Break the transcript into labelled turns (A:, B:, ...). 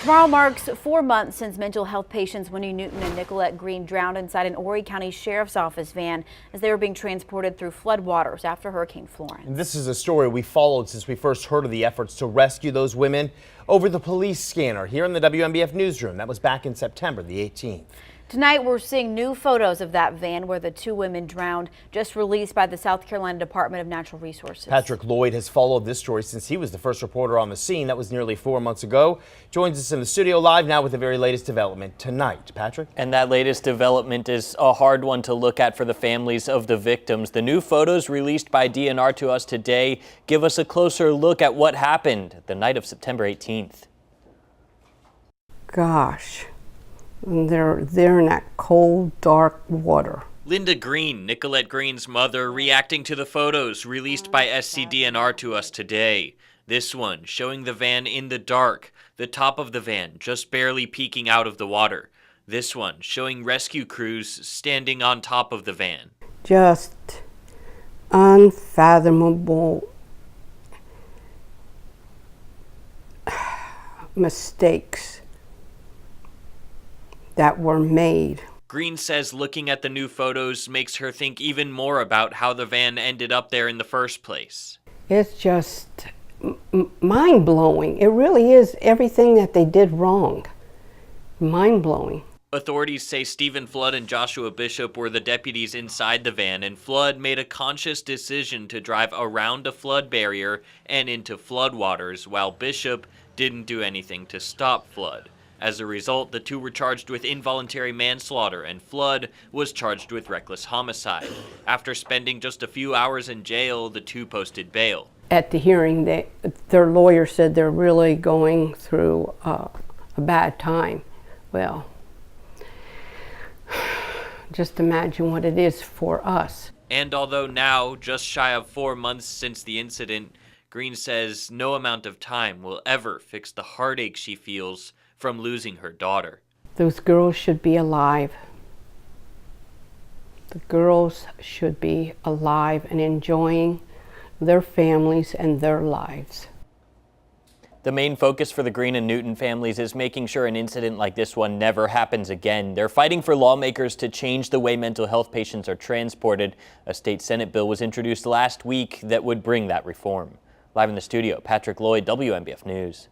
A: Tomorrow marks 4 months since mental health patients Wendy Newton and Nicolette Green drowned inside an Horry County Sheriff's Office van as they were being transported through floodwaters after Hurricane Florence.
B: And this is a story we followed since we first heard of the efforts to rescue those women over the police scanner here in the WNBF newsroom. That was back in September the 18th.
A: Tonight, we're seeing new photos of that van where the 2 women drowned, just released by the South Carolina Department of Natural Resources.
B: Patrick Lloyd has followed this story since he was the first reporter on the scene. That was nearly 4 months ago. Joins us in the studio live now with the very latest development tonight. Patrick?
C: And that latest development is a hard one to look at for the families of the victims. The new photos released by DNR to us today give us a closer look at what happened the night of September 18th.
D: Gosh. And they're in that cold, dark water.
C: Linda Green, Nicolette Green's mother, reacting to the photos released by SCDNR to us today. This one showing the van in the dark, the top of the van just barely peeking out of the water. This one showing rescue crews standing on top of the van.
D: Just unfathomable mistakes that were made.
C: Green says looking at the new photos makes her think even more about how the van ended up there in the first place.
D: It's just mind-blowing. It really is everything that they did wrong. Mind-blowing.
C: Authorities say Stephen Flood and Joshua Bishop were the deputies inside the van, and Flood made a conscious decision to drive around a flood barrier and into floodwaters, while Bishop didn't do anything to stop Flood. As a result, the 2 were charged with involuntary manslaughter, and Flood was charged with reckless homicide. After spending just a few hours in jail, the 2 posted bail.
D: At the hearing, their lawyer said they're really going through a bad time. Well, just imagine what it is for us.
C: And although now, just shy of 4 months since the incident, Green says no amount of time will ever fix the heartache she feels from losing her daughter.
D: Those girls should be alive. The girls should be alive and enjoying their families and their lives.
C: The main focus for the Green and Newton families is making sure an incident like this one never happens again. They're fighting for lawmakers to change the way mental health patients are transported. A state Senate bill was introduced last week that would bring that reform. Live in the studio, Patrick Lloyd, WNBF News.